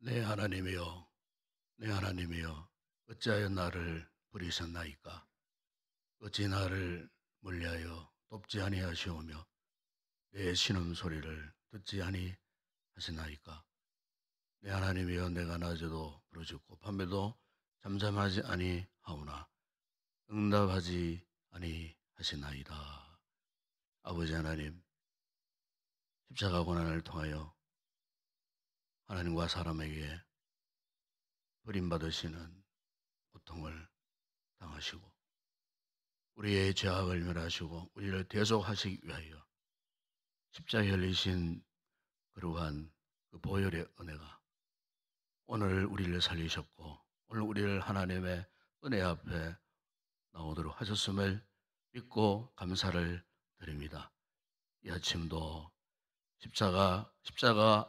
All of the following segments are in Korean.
내 하나님이여, 내 하나님이여, 어찌하여 나를 버리셨나이까? 어찌 나를 멀리하여 돕지 아니하시오며 내 신음소리를 듣지 아니하시나이까? 내 하나님이여, 내가 낮에도 부르짖고 밤에도 잠잠하지 아니하오나 응답하지 아니하시나이다. 아버지 하나님, 십자가 고난을 통하여 하나님과 사람에게 버림받으시는 고통을 당하시고 우리의 죄악을 멸하시고 우리를 대속하시기 위하여 십자가에 흘리신 그러한 그 보혈의 은혜가 오늘 우리를 살리셨고 오늘 우리를 하나님의 은혜 앞에 나오도록 하셨음을 믿고 감사를 드립니다. 이 아침도 십자가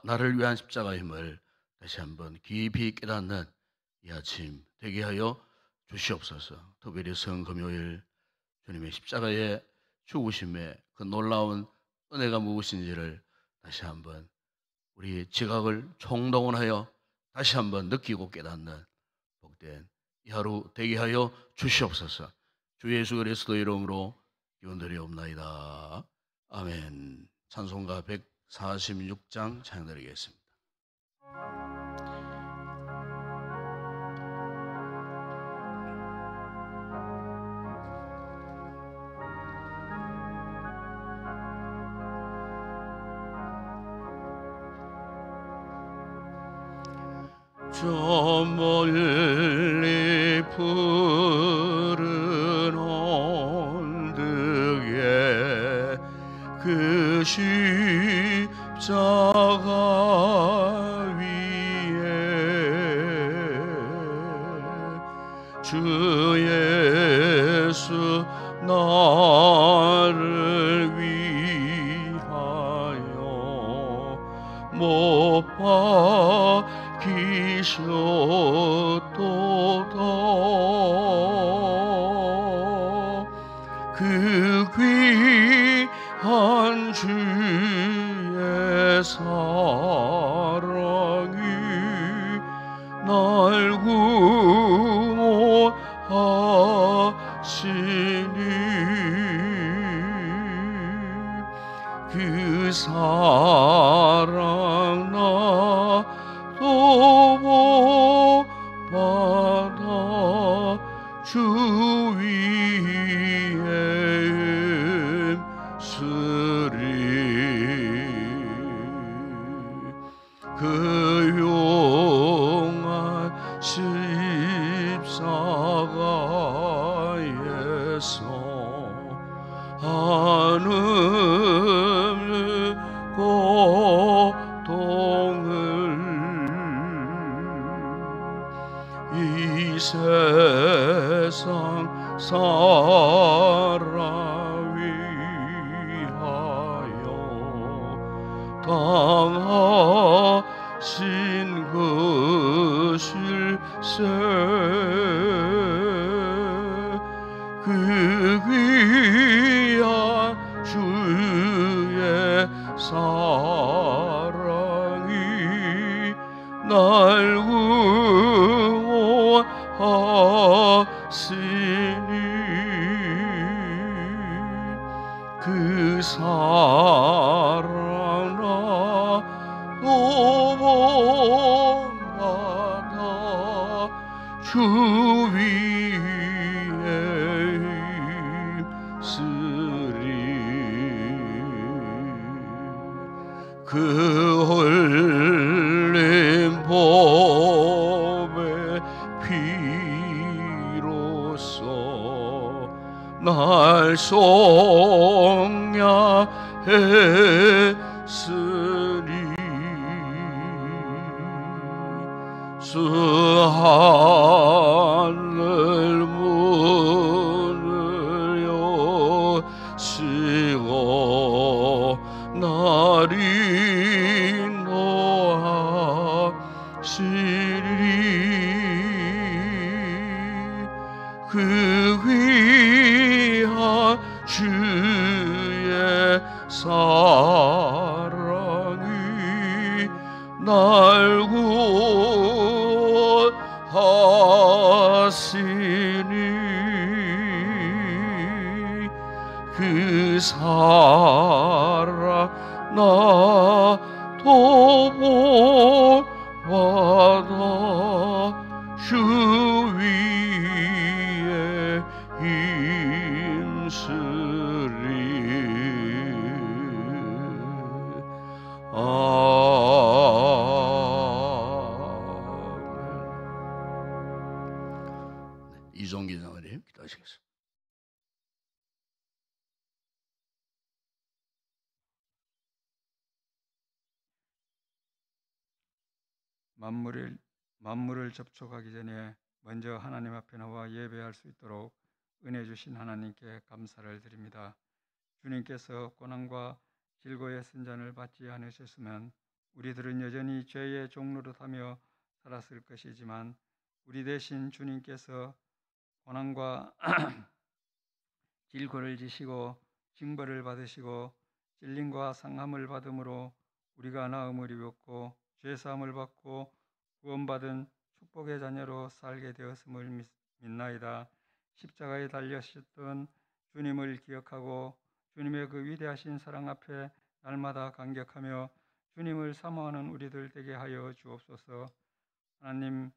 나를 위한 십자가의 힘을 다시 한번 깊이 깨닫는 이 아침 되게 하여 주시옵소서. 특별히 성금요일 주님의 십자가의 죽으심의 그 놀라운 은혜가 무엇인지를 다시 한번 우리 지각을 총동원하여 다시 한번 느끼고 깨닫는 복된 이 하루 되게 하여 주시옵소서. 주 예수 그리스도의 이름으로 기원드리옵나이다. 아멘. 찬송가 146장 찬양드리겠습니다. 저 멀리 푸른 언덕에 그 십자가 위에 주 예수 나를 위하여 못 박히셨도다. 그 귀한 주의 사랑이 날 구원하시니 그 사랑 나도 받아 주 위에 쓰리. 그 용한 십자가에서 한없는 고통을 이 세상 사람 위하여 당하신 것일세. 그 귀한 주의 사랑이 날 구원하시니 그 사랑 나도 본받아 주 위에 쓰리. 그 흘린 보배 피로써 날 속량했으니 수 하늘 문을 여시고 날 인도하시리. 그 귀한 주의 사랑이 날 구원하시니 그 사랑 나도 본받아 주 위에 힘쓰리. 아멘. 이종기 장로님 기도하시겠습니다. 만물을 접촉하기 전에 먼저 하나님 앞에 나와 예배할 수 있도록 은혜 주신 하나님께 감사를 드립니다. 주님께서 고난과 질고의 선잔을 받지 않으셨으면 우리들은 여전히 죄의 종노릇하며 살았을 것이지만 우리 대신 주님께서 고난과 질고를 지시고 징벌을 받으시고 찔림과 상함을 받음으로 우리가 나음을 입었고 죄사함을 받고 구원받은 축복의 자녀로 살게 되었음을 믿나이다. 십자가에 달려셨던 주님을 기억하고 주님의 그 위대하신 사랑 앞에 날마다 감격하며 주님을 사모하는 우리들 되게 하여 주옵소서. 하나님,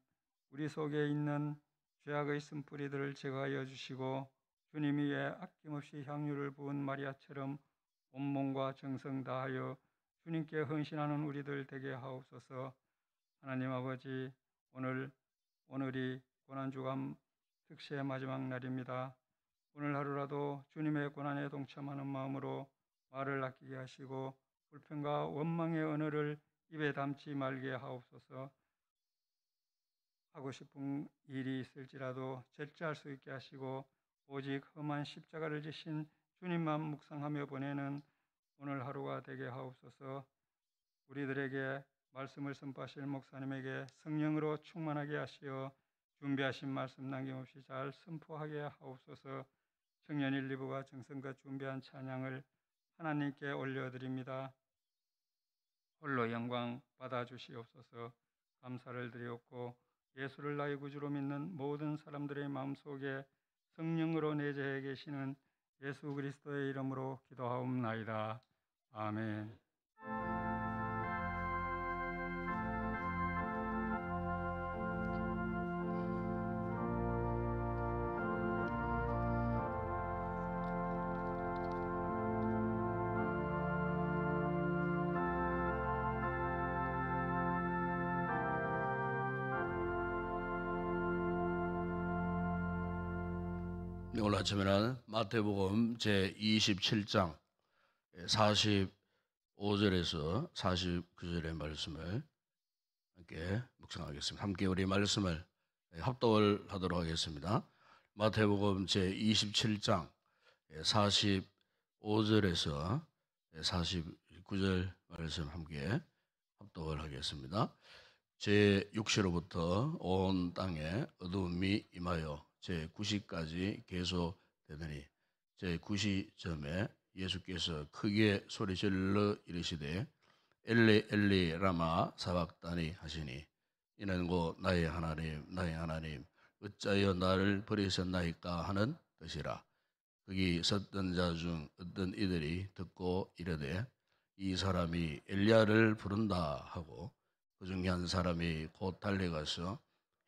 우리 속에 있는 죄악의 쓴뿌리들을 제거하여 주시고 주님 위에 아낌없이 향유를 부은 마리아처럼 온몸과 정성 다하여 주님께 헌신하는 우리들 되게 하옵소서. 하나님 아버지, 오늘이 고난주간 특세의 마지막 날입니다. 오늘 하루라도 주님의 고난에 동참하는 마음으로 말을 아끼게 하시고 불평과 원망의 언어를 입에 담지 말게 하옵소서. 하고 싶은 일이 있을지라도 절제할 수 있게 하시고 오직 험한 십자가를 지신 주님만 묵상하며 보내는 오늘 하루가 되게 하옵소서. 우리들에게 말씀을 선포하실 목사님에게 성령으로 충만하게 하시어 준비하신 말씀 남김없이 잘 선포하게 하옵소서. 청년 1, 2부가 정성껏 준비한 찬양을 하나님께 올려드립니다. 홀로 영광 받아주시옵소서. 감사를 드리옵고 예수를 나의 구주로 믿는 모든 사람들의 마음속에 성령으로 내재해 계시는 예수 그리스도의 이름으로 기도하옵나이다. 아멘. 오늘 아침에는 마태복음 제27장 45절에서 49절의 말씀을 함께 묵상하겠습니다. 함께 우리 말씀을 합독을 하도록 하겠습니다. 마태복음 제27장 45절에서 49절 말씀 함께 합독을 하겠습니다. 제6시로부터 온 땅에 어두움이 임하여 제9시까지 계속되더니 제9시점에 예수께서 크게 소리질러 이르시되 엘리 엘리 라마 사박다니 하시니 이는 곧 나의 하나님 나의 하나님 어찌하여 나를 버리셨나이까 하는 뜻이라. 거기 섰던 자 중 어떤 이들이 듣고 이르되 이 사람이 엘리야를 부른다 하고 그 중에 한 사람이 곧 달려가서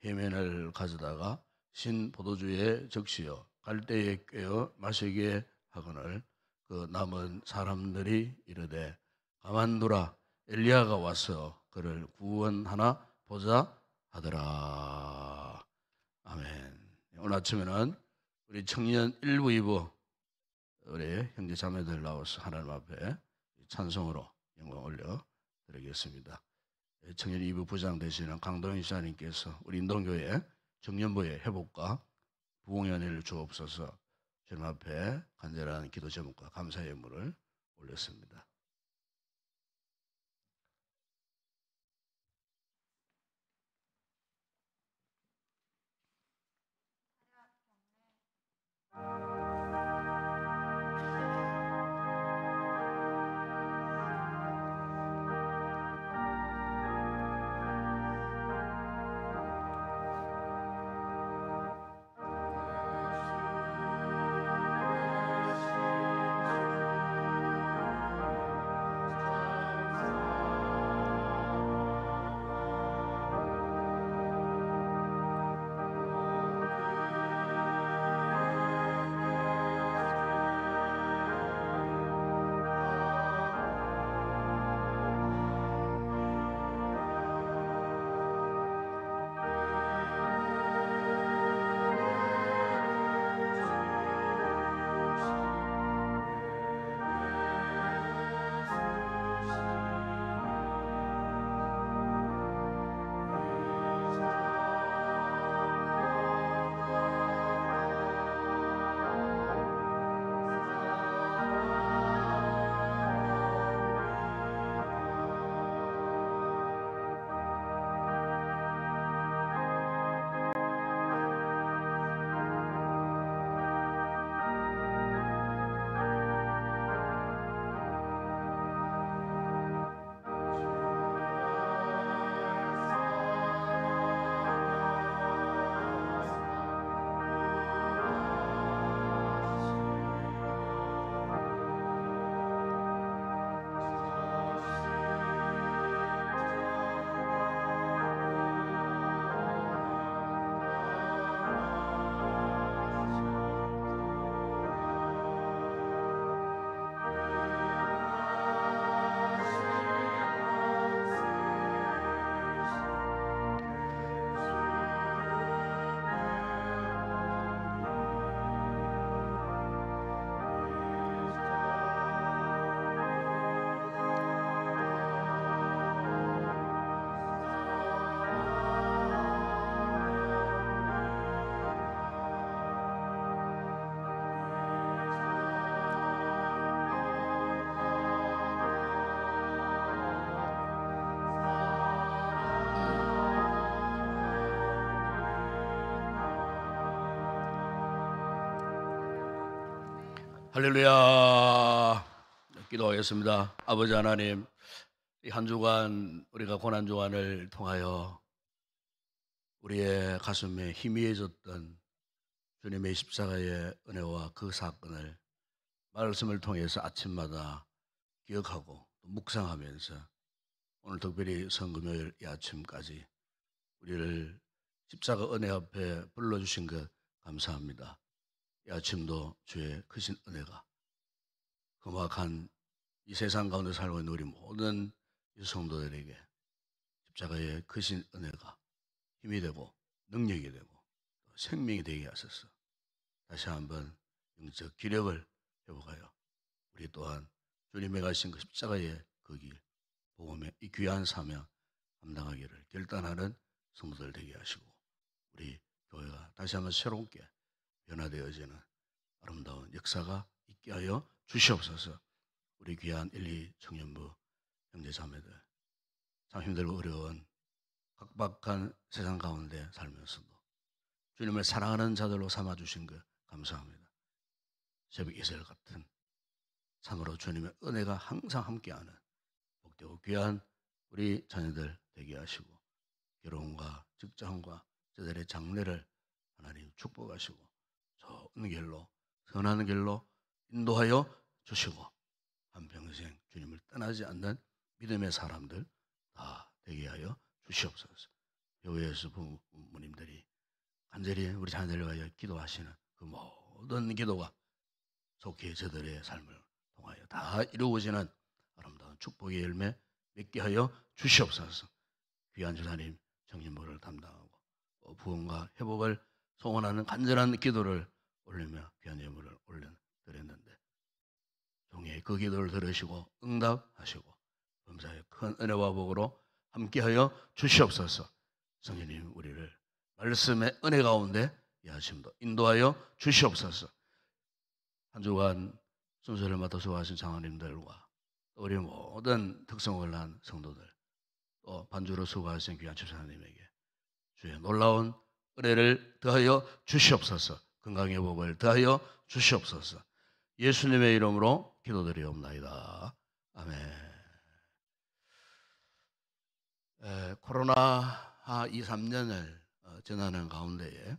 해면을 가져다가 신 포도주에 적시어 갈대에 꿰어 마시게 하거늘 그 남은 사람들이 이르되 가만두라 엘리야가 와서 그를 구원하나 보자 하더라. 아멘. 오늘 아침에는 우리 청년 1부 2부 우리 형제 자매들 나와서 하나님 앞에 찬송으로 영광 올려 드리겠습니다. 청년 2부 부장 되시는 강동인 시장님께서 우리 인동교회 청년부의 회복과 부흥연회를 주옵소서. 주님 앞에 간절한 기도 제목과 감사의 예물을 올렸습니다. 할렐루야. 기도하겠습니다. 아버지 하나님, 이 한 주간 우리가 고난 주간을 통하여 우리의 가슴에 희미해졌던 주님의 십자가의 은혜와 그 사건을 말씀을 통해서 아침마다 기억하고 또 묵상하면서 오늘 특별히 성금요일 이 아침까지 우리를 십자가 은혜 앞에 불러주신 것 감사합니다. 이 아침도 주의 크신 은혜가 험악한 이 세상 가운데 살고 있는 우리 모든 이 성도들에게 십자가의 크신 은혜가 힘이 되고 능력이 되고 생명이 되게 하소서. 다시 한번 영적 기력을 회복하여 우리 또한 주님의 가신 그 십자가의 그 길, 복음의 이 귀한 사명 감당하기를 결단하는 성도들 되게 하시고 우리 교회가 다시 한번 새롭게 변화되어지는 아름다운 역사가 있게 하여 주시옵소서. 우리 귀한 1, 2 청년부 형제자매들 참 힘들고 어려운 각박한 세상 가운데 살면서도 주님을 사랑하는 자들로 삼아주신 것 감사합니다. 새벽 이슬 같은 참으로 주님의 은혜가 항상 함께하는 복되고 귀한 우리 자녀들 되게 하시고 결혼과 직장과 저들의 장래를 하나님 축복하시고 좋은 길로 선한 길로 인도하여 주시고 한평생 주님을 떠나지 않는 믿음의 사람들 다 되게 하여 주시옵소서. 교회에서 부모님들이 간절히 우리 자녀들을 위하여 기도하시는 그 모든 기도가 속히 저들의 삶을 통하여 다 이루어지는 아름다운 축복의 열매 맺게 하여 주시옵소서. 귀한 주사님 청년부를 담당하고 부흥과 회복을 소원하는 간절한 기도를 올리며 귀한 예물을 올려드렸는데 종의 그 기도를 들으시고 응답하시고 범사의 큰 은혜와 복으로 함께하여 주시옵소서. 성령님 우리를 말씀의 은혜 가운데 이 아침도 인도하여 주시옵소서. 한 주간 순서를 맡아 수고하신 장로님들과 우리 모든 특성을 한 성도들 또 반주로 수고하신 귀한 집사님에게 주의 놀라운 은혜를 더하여 주시옵소서. 건강의 복을 더하여 주시옵소서. 예수님의 이름으로 기도드리옵나이다. 아멘. 코로나 2, 3년을 지나는 가운데에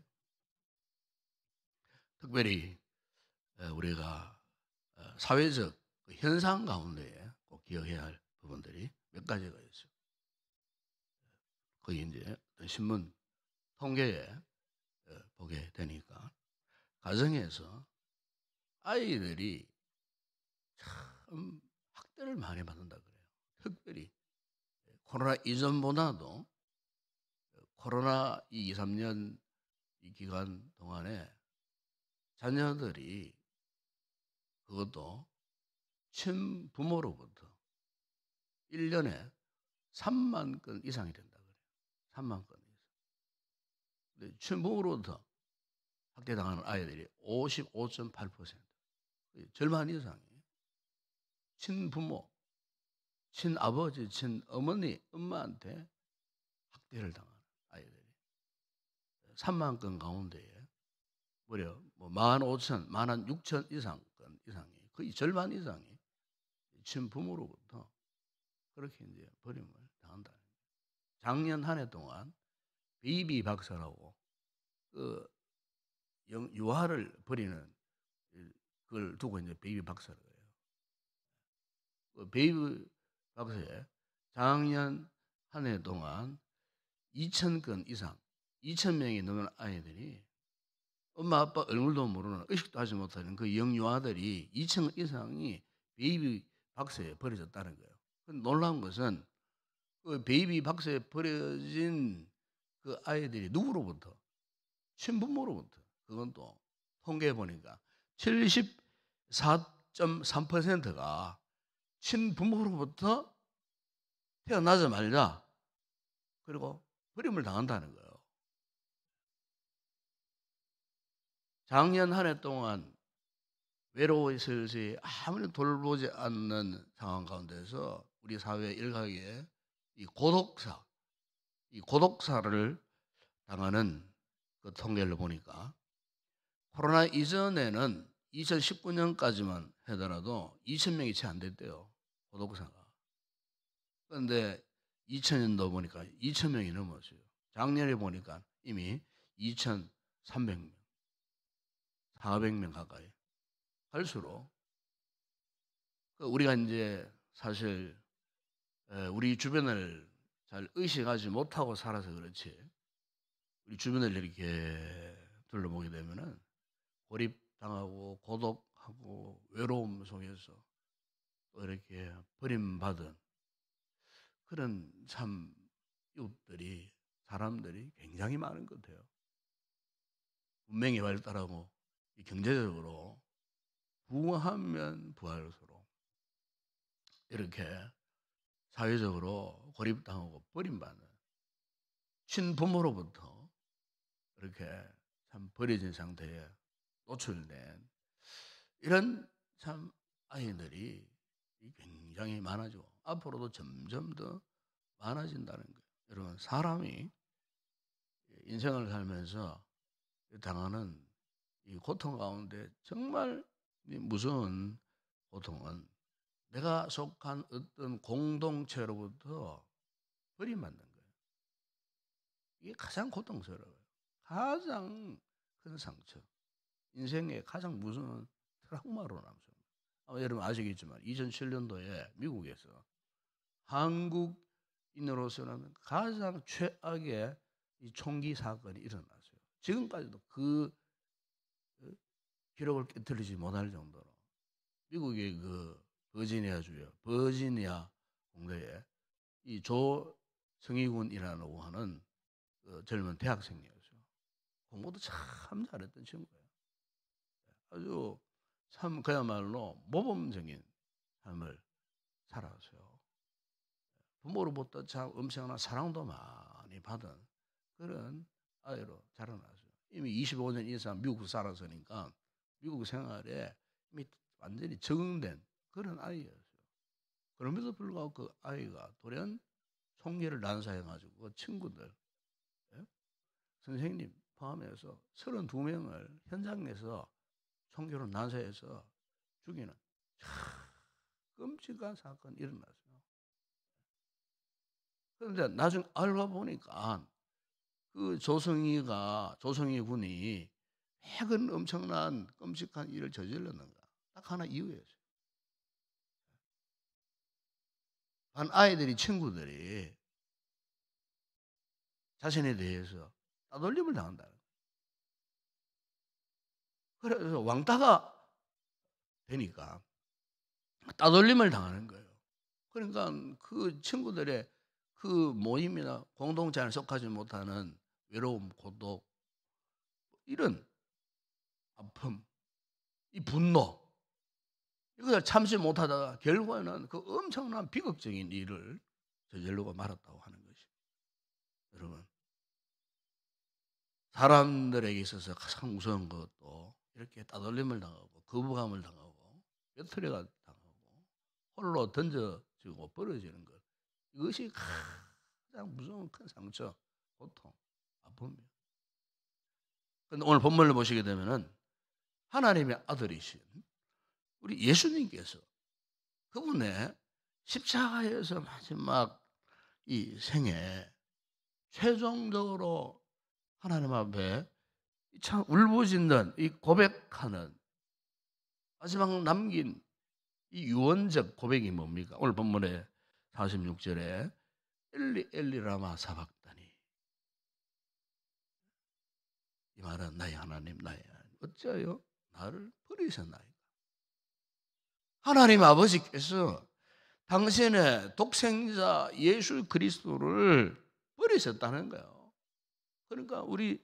특별히 우리가 사회적 현상 가운데에 꼭 기억해야 할 부분들이 몇 가지가 있어요. 거기 이제 신문 통계에 보게 되니까 가정에서 아이들이 참 학대를 많이 받는다 그래요. 특별히 코로나 이전보다도 코로나 2, 3년 이 기간 동안에 자녀들이 그것도 친부모로부터 1년에 3만 건 이상이 된다 그래요. 3만 건 이상. 근데 친부모로부터 학대당하는 아이들이 55.8%. 절반 이상이 친부모, 친아버지, 친어머니, 엄마한테 학대를 당하는 아이들이 3만 건 가운데에 무려 15,000, 16,000 건 이상이 거의 절반 이상이 친부모로부터 그렇게 이제 버림을 당한다는 거예요. 작년 한 해 동안 베이비 박사라고 그 유아를 버리는 그걸 두고 이제 베이비 박사라고 해요. 그 베이비 박사에 작년 한 해 동안 2,000건 이상, 2,000명이 넘는 아이들이 엄마 아빠 얼굴도 모르는 의식도 하지 못하는 그 영유아들이 2,000건 이상이 베이비 박스에 버려졌다는 거예요. 놀라운 것은 그 베이비 박스에 버려진 그 아이들이 누구로부터? 친부모로부터. 그건 또 통계해 보니까 74.3%가 친부모로부터 태어나자마자 그리고 버림을 당한다는 거예요. 작년 한 해 동안 외로워서지 아무리 돌보지 않는 상황 가운데서 우리 사회 일각에 이 고독사를 당하는 그 통계를 보니까 코로나 이전에는 2019년까지만 하더라도 2,000명이 채 안 됐대요. 고독사가. 그런데 2000년도 보니까 2,000명이 넘었어요. 작년에 보니까 이미 2,300명, 400명 가까이. 갈수록 우리가 이제 사실 우리 주변을 잘 의식하지 못하고 살아서 그렇지, 우리 주변을 이렇게 둘러보게 되면은 고립당하고 고독하고 외로움 속에서 또 이렇게 버림받은 그런 참 이웃들이, 사람들이 굉장히 많은 것 같아요. 문명이 발달하고 경제적으로 부하면 부할수록 이렇게 사회적으로 고립당하고 버림받는, 친부모로부터 이렇게 참 버려진 상태에 노출된 이런 참 아이들이 굉장히 많아지고 앞으로도 점점 더 많아진다는 거예요. 여러분, 사람이 인생을 살면서 당하는 이 고통 가운데 정말 무서운 고통은 내가 속한 어떤 공동체로부터 버림받는 거예요. 이게 가장 고통스러워요. 가장 큰 상처, 인생의 가장 무서운 트라우마로 남습니다. 여러분 아시겠지만 2007년도에 미국에서 한국인으로서는 가장 최악의 이 총기 사건이 일어났어요. 지금까지도 그 기록을 깨뜨리지 못할 정도로 미국의 그 버지니아주요, 버지니아 공대에 이 조성희군이라고 하는 그 젊은 대학생이었어요. 공부도 참 잘했던 친구예요. 아주 참 그야말로 모범적인 삶을 살았어요. 부모로부터 참 엄청난 사랑도 많이 받은 그런 아이로 자라났어요. 이미 25년 이상 미국 살았으니까 미국 생활에 이미 완전히 적응된 그런 아이였어요. 그럼에도 불구하고 그 아이가 돌연 총기를 난사해가지고 그 친구들, 선생님 포함해서 32명을 현장에서 총기로 난사해서 죽이는 끔찍한 사건이 일어났어요. 그런데 나중에 알고 보니까 그 조성희 군이 왜 그런 엄청난 끔찍한 일을 저질렀는가? 딱 하나 이유였어요. 반 아이들이, 친구들이 자신에 대해서 따돌림을 당한다. 그래서 왕따가 되니까 따돌림을 당하는 거예요. 그러니까 그 친구들의 그 모임이나 공동체 안에 속하지 못하는 외로움, 고독, 이런 아픔, 이 분노, 이걸 참지 못하다가 결국에는 그 엄청난 비극적인 일을 저지르고 말았다고 하는 것이, 여러분, 사람들에게 있어서 가장 무서운 것도 이렇게 따돌림을 당하고 거부감을 당하고 뼈트리가 당하고 홀로 던져지고 벌어지는 것, 이것이 가장 무서운 큰 상처, 고통, 아픔이에요. 그런데 오늘 본문을 보시게 되면은 하나님의 아들이신 우리 예수님께서 그분의 십자가에서 마지막 이 생에 최종적으로 하나님 앞에 참 울부짖는 이 고백하는 마지막 남긴 이 유언적 고백이 뭡니까? 오늘 본문의 46절에 엘리 엘리 라마 사박다니, 이 말은 나의 하나님 나의 하나님 어찌하여 나를 버리셨나이까? 하나님 아버지께서 당신의 독생자 예수 그리스도를 버리셨다는 거예요. 그러니까 우리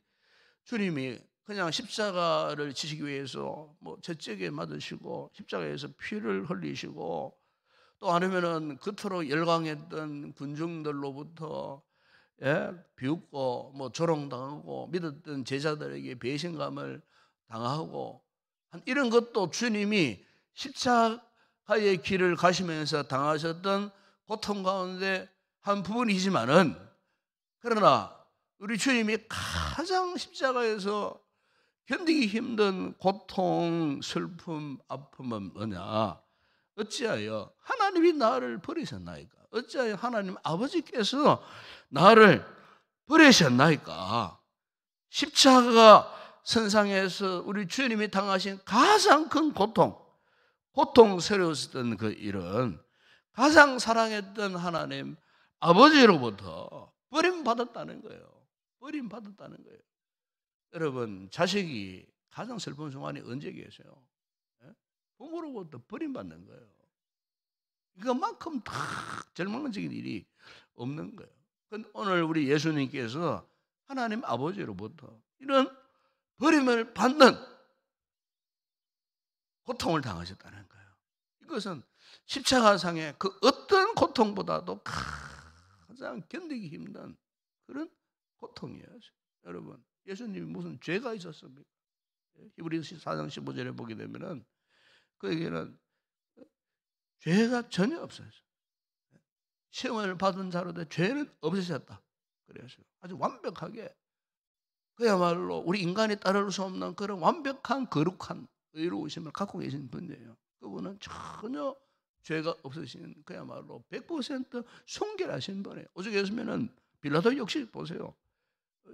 주님이 그냥 십자가를 지시기 위해서 뭐 채찍에 맞으시고 십자가에서 피를 흘리시고 또 아니면은 그토록 열광했던 군중들로부터 비웃고 뭐 조롱당하고 믿었던 제자들에게 배신감을 당하고 한 이런 것도 주님이 십자가의 길을 가시면서 당하셨던 고통 가운데 한 부분이지만은, 그러나 우리 주님이 가장 십자가에서 견디기 힘든 고통, 슬픔, 아픔은 뭐냐? 어찌하여 하나님이 나를 버리셨나이까? 어찌하여 하나님 아버지께서 나를 버리셨나이까? 십자가 선상에서 우리 주님이 당하신 가장 큰 고통스러웠던 그 일은 가장 사랑했던 하나님 아버지로부터 버림받았다는 거예요. 버림받았다는 거예요. 여러분, 자식이 가장 슬픈 순간이 언제 계세요? 예? 부모로부터 버림받는 거예요. 이것만큼 다 절망적인 일이 없는 거예요. 오늘 우리 예수님께서 하나님 아버지로부터 이런 버림을 받는 고통을 당하셨다는 거예요. 이것은 십자가상의 그 어떤 고통보다도 가장 견디기 힘든 그런 고통이에요. 여러분, 예수님이 무슨 죄가 있었습니까? 히브리서 4장 15절에 보게 되면은 그에게는 죄가 전혀 없어요. 시험을 받은 자로도 죄는 없으셨다. 그래서 아주 완벽하게 그야말로 우리 인간이 따를 수 없는 그런 완벽한 거룩한 의로우심을 갖고 계신 분이에요. 그분은 전혀 죄가 없으신 그야말로 100% 순결하신 분이에요. 오죽했으면은 빌라도 역시 보세요.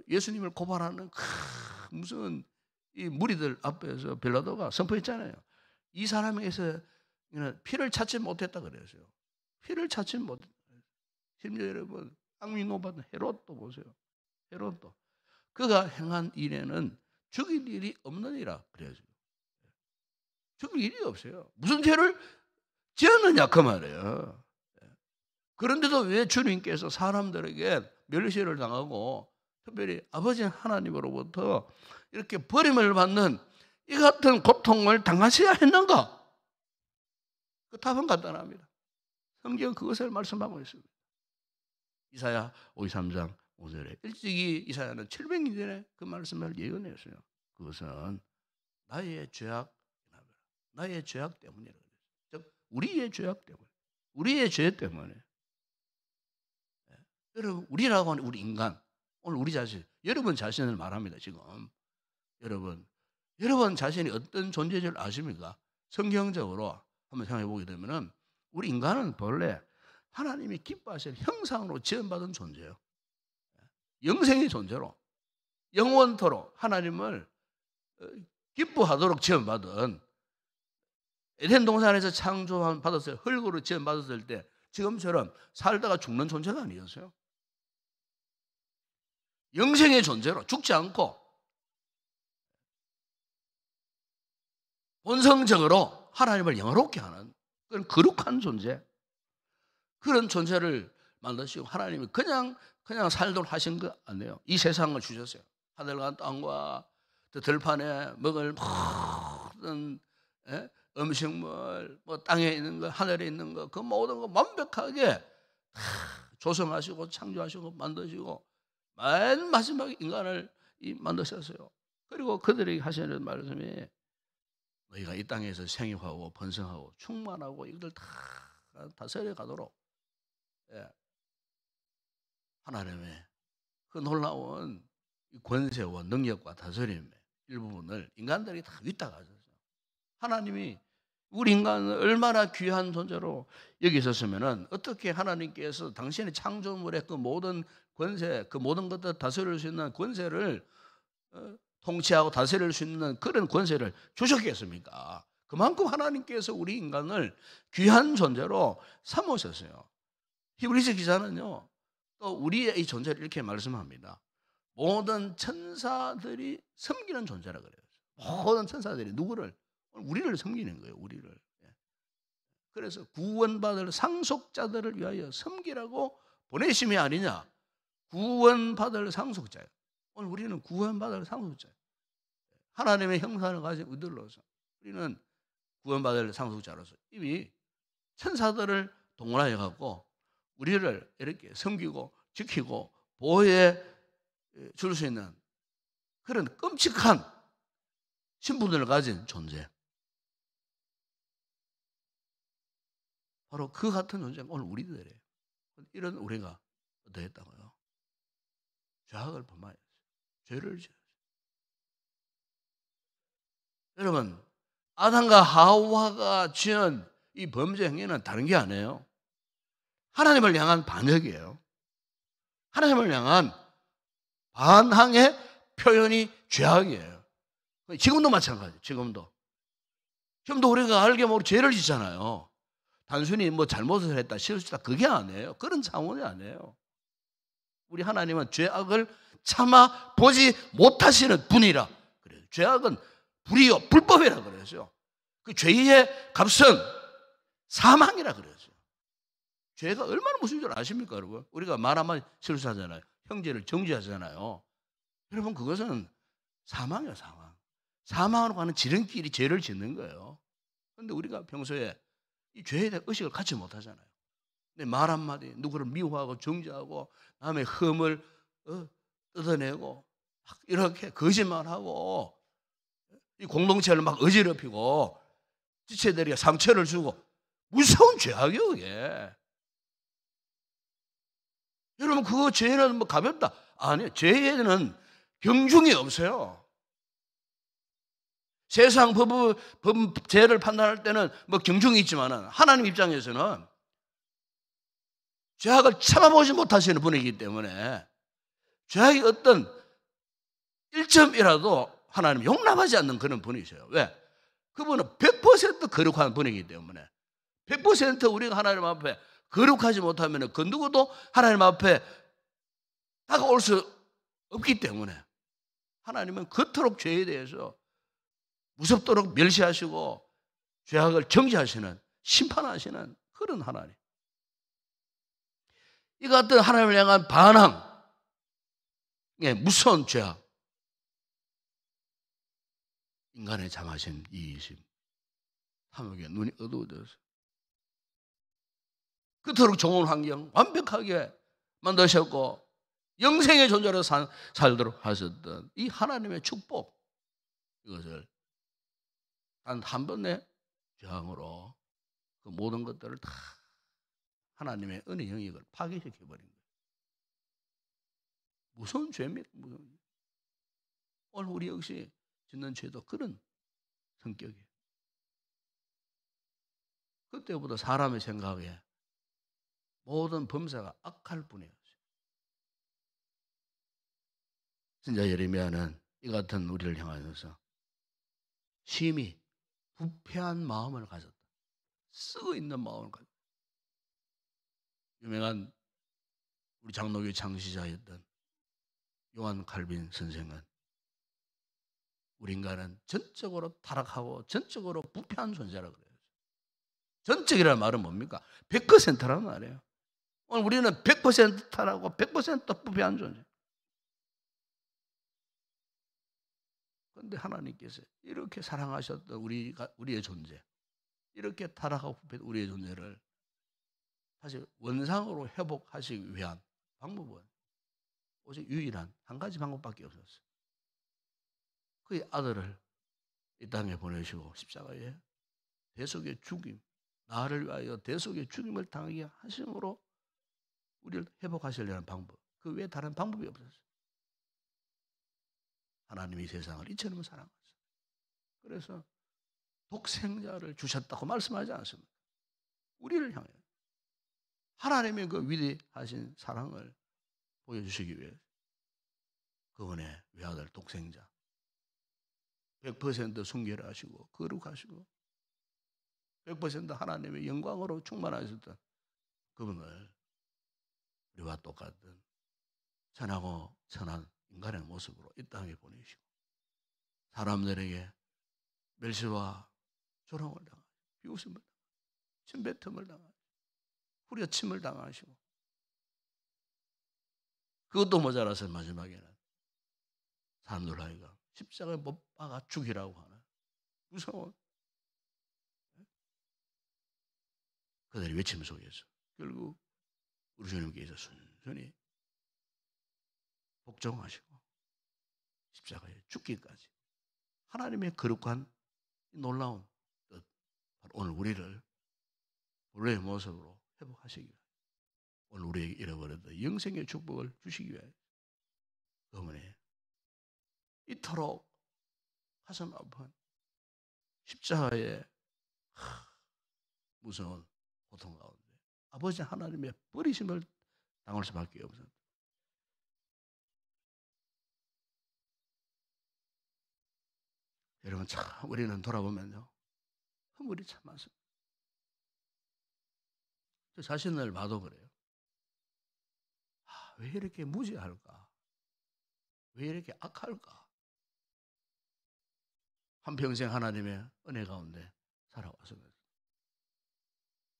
예수님을 고발하는 무슨 이 무리들 앞에서 빌라도가 선포했잖아요. 이 사람에게서 피를 찾지 못했다 그랬어요. 피를 찾지 못했다. 심지어 여러분 악미 노받은 헤롯도 보세요. 헤롯도 그가 행한 일에는 죽일 일이 없느니라 그래야죠. 죽일 일이 없어요. 무슨 죄를 지었느냐 그 말이에요. 그런데도 왜 주님께서 사람들에게 멸시를 당하고 특별히 아버지 하나님으로부터 이렇게 버림을 받는 이 같은 고통을 당하셔야 했는가? 그 답은 간단합니다. 성경은 그것을 말씀하고 있습니다. 이사야 53장 5절에 일찍이 이사야는 700년 전에 그 말씀을 예언했어요. 그것은 나의 죄악 때문이라고 그랬어요. 즉 우리의 죄악 때문에, 우리의 죄 때문에. 여러분, 우리라고 하는 우리 인간, 오늘 우리 자신, 여러분 자신을 말합니다. 지금 여러분 자신이 어떤 존재인 줄 아십니까? 성경적으로 한번 생각해 보게 되면은 우리 인간은 본래 하나님이 기뻐하실 형상으로 지음받은 존재예요. 영생의 존재로 영원토록 하나님을 기뻐하도록 지음받은 에덴 동산에서 창조받았어요. 흙으로 지음받았을 때 지금처럼 살다가 죽는 존재가 아니었어요. 영생의 존재로 죽지 않고 본성적으로 하나님을 영화롭게 하는 그런 거룩한 존재, 그런 존재를 만드시고 하나님이 그냥 살도록 하신 거 아니에요. 이 세상을 주셨어요. 하늘과 땅과 들판에 먹을 모든 음식물, 뭐 땅에 있는 거, 하늘에 있는 거, 그 모든 거 완벽하게 다 조성하시고 창조하시고 만드시고 맨 마지막에 인간을 만드셨어요. 그리고 그들에게 하시는 말씀이 너희가 이 땅에서 생육하고 번성하고 충만하고 이것들 다 다스려 가도록 하나님의 그 놀라운 권세와 능력과 다스림의 일부분을 인간들이 다 위탁하셨어요. 하나님이 우리 인간을 얼마나 귀한 존재로 여기셨으면은 어떻게 하나님께서 당신의 창조물의 그 모든 권세, 그 모든 것들 다스릴 수 있는 권세를 통치하고 다스릴 수 있는 그런 권세를 주셨겠습니까? 그만큼 하나님께서 우리 인간을 귀한 존재로 삼으셨어요. 히브리서 기자는요, 또 우리의 이 존재를 이렇게 말씀합니다. 모든 천사들이 섬기는 존재라 그래요. 모든 천사들이 누구를? 우리를 섬기는 거예요. 우리를. 그래서 구원받을 상속자들을 위하여 섬기라고 보내심이 아니냐. 구원받을 상속자예요. 오늘 우리는 구원받을 상속자예요. 하나님의 형상을 가진 우리들로서 우리는 구원받을 상속자로서 이미 천사들을 동원하여 갖고 우리를 이렇게 섬기고 지키고 보호해 줄 수 있는 그런 끔찍한 신분을 가진 존재. 바로 그 같은 존재가 오늘 우리들이에요. 이런 우리가 어떠했다고요? 죄악을 범하였어요. 죄를 지었어요. 여러분, 아담과 하와가 지은 이 범죄 행위는 다른 게 아니에요. 하나님을 향한 반역이에요. 하나님을 향한 반항의 표현이 죄악이에요. 지금도 마찬가지예요. 지금도 우리가 알게 모르게 죄를 짓잖아요. 단순히 뭐 잘못을 했다, 실수했다, 그게 아니에요. 그런 차원이 아니에요. 우리 하나님은 죄악을 참아 보지 못하시는 분이라 그래요. 죄악은 불이요, 불법이라 그러죠. 그 죄의 값은 사망이라 그러죠. 죄가 얼마나 무서운 줄 아십니까, 여러분? 우리가 말 한마디 실수하잖아요. 형제를 정죄하잖아요. 여러분, 그것은 사망이에요, 사망. 사망으로 가는 지름길이 죄를 짓는 거예요. 그런데 우리가 평소에 이 죄에 대한 의식을 갖지 못하잖아요. 말 한마디, 누구를 미워하고 정죄하고 남의 흠을 뜯어내고 이렇게 거짓말하고 이 공동체를 막 어지럽히고 지체들이 상처를 주고 무서운 죄악이에요, 그게. 여러분, 그거 죄는 뭐 가볍다? 아니에요. 죄에는 경중이 없어요. 세상 죄를 판단할 때는 뭐 경중이 있지만은 하나님 입장에서는 죄악을 참아보지 못하시는 분이기 때문에 죄악이 어떤 1점이라도 하나님 용납하지 않는 그런 분이세요. 왜? 그분은 100% 거룩한 분이기 때문에 100% 우리가 하나님 앞에 거룩하지 못하면 그 누구도 하나님 앞에 다가올 수 없기 때문에 하나님은 그토록 죄에 대해서 무섭도록 멸시하시고 죄악을 정죄하시는, 심판하시는 그런 하나님. 이 같은 하나님을 향한 반항, 무서운 죄악, 인간의 잠하신 이기심, 탐욕에 눈이 어두워져서 그토록 좋은 환경 완벽하게 만드셨고 영생의 존재로 살도록 하셨던 이 하나님의 축복, 이것을 단 한 번의 죄악으로 그 모든 것들을 다 하나님의 은혜 영역을 파괴시켜버린 거예요. 무서운 죄입니다. 무서운 죄. 오늘 우리 역시 짓는 죄도 그런 성격이에요. 그때부터 사람의 생각에 모든 범사가 악할 뿐이에요. 진짜 예레미야는 이 같은 우리를 향하여서 심히 부패한 마음을 가졌다. 쓰고 있는 마음을 가졌다. 유명한 우리 장로교 창시자였던 요한 칼빈 선생은 우리 인간은 전적으로 타락하고 전적으로 부패한 존재라고 그래요. 전적이라는 말은 뭡니까? 100%라는 말이에요. 오늘 우리는 100% 타락하고 100% 부패한 존재. 그런데 하나님께서 이렇게 사랑하셨던 우리의 존재, 이렇게 타락하고 부패한 우리의 존재를 다시 원상으로 회복하시기 위한 방법은 오직 유일한 한 가지 방법밖에 없었어요. 그의 아들을 이 땅에 보내시고 십자가에 대속의 죽임, 나를 위하여 대속의 죽임을 당하게 하심으로 우리를 회복하시려는 방법, 그 외에 다른 방법이 없었어요. 하나님이 세상을 이처럼 사랑하셨어요. 그래서 독생자를 주셨다고 말씀하지 않습니다. 우리를 향해 하나님의 그 위대하신 사랑을 보여주시기 위해 그분의 외아들 독생자 100% 순결 하시고 거룩하시고 100% 하나님의 영광으로 충만하셨던 그분을 우리와 똑같은 선하고 선한 인간의 모습으로 이 땅에 보내시고 사람들에게 멸시와 조롱을 당하시고 비웃음을 당하시고 침뱉음을 당하시고 후려침을 당하시고 그것도 모자라서 마지막에는 사람들 아이가 십자가에 못 박아 죽이라고 하는 무서운 그들의 외침 속에서 결국 우리 주님께서 순순히 복종하시고 십자가에 죽기까지 하나님의 거룩한 놀라운 뜻, 바로 오늘 우리를 본래의 모습으로 회복하시기 위해 오늘 우리에게 잃어버렸던 영생의 축복을 주시기 위해 어머니 이토록 가슴 아픈 십자가의 무서운 고통 가운데 아버지 하나님의 버리심을 당할 수밖에 없습니다. 여러분 참 우리는 돌아보면요 허물이 참 많습니다. 저 자신을 봐도 그래요. 왜 이렇게 무지할까? 왜 이렇게 악할까? 한평생 하나님의 은혜 가운데 살아왔습니다.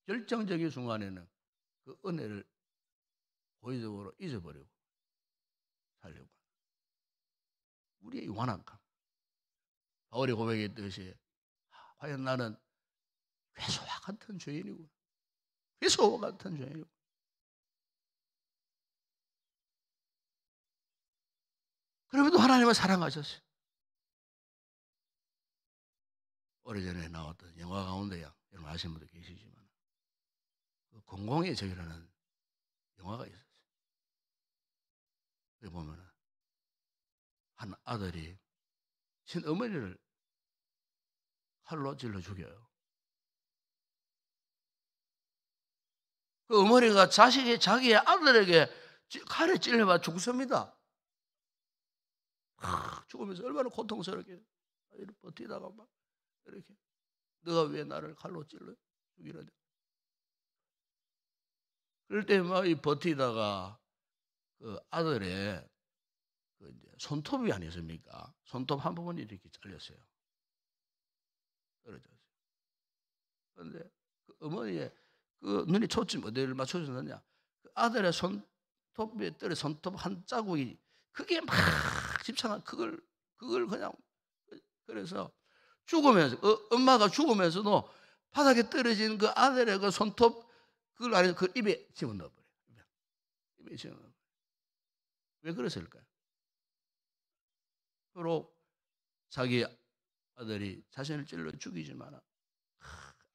결정적인 순간에는 그 은혜를 고의적으로 잊어버리고 살려고. 우리의 완악함. 바울이 고백했듯이 과연 나는 괴수와 같은 죄인이구나. 괴수와 같은 죄인이구나. 그럼에도 하나님은 사랑하셨어요. 오래전에 나왔던 영화 가운데야 여러분 아시는 분도 계시지만 그 공공의 적이라는 영화가 있었어요. 거기 보면은 한 아들이 친어머니를 칼로 찔러 죽여요. 그 어머니가 자기의 아들에게 칼에 찔려봐 죽습니다. 죽으면서 얼마나 고통스럽게 이렇게 버티다가 막 이렇게 너가 왜 나를 칼로 찔러 죽이려냐. 그럴 때 막 버티다가 그 아들의 그 이제 손톱이 아니었습니까? 손톱 한 부분이 이렇게 잘렸어요. 떨어졌어요. 그런데 그 어머니의 그 눈이 초점 어디를 맞춰줬느냐? 그 아들의 손톱에 떨어진 손톱 한 자국이 그게 막 집착한 그걸 그냥 그래서 죽으면서 엄마가 죽으면서도 바닥에 떨어진 그 아들의 그 손톱 그걸 아니 그 입에 집어넣어버려요. 입에 집어넣어버려요. 왜 그랬을까요? 비록 자기 아들이 자신을 찔러 죽이지만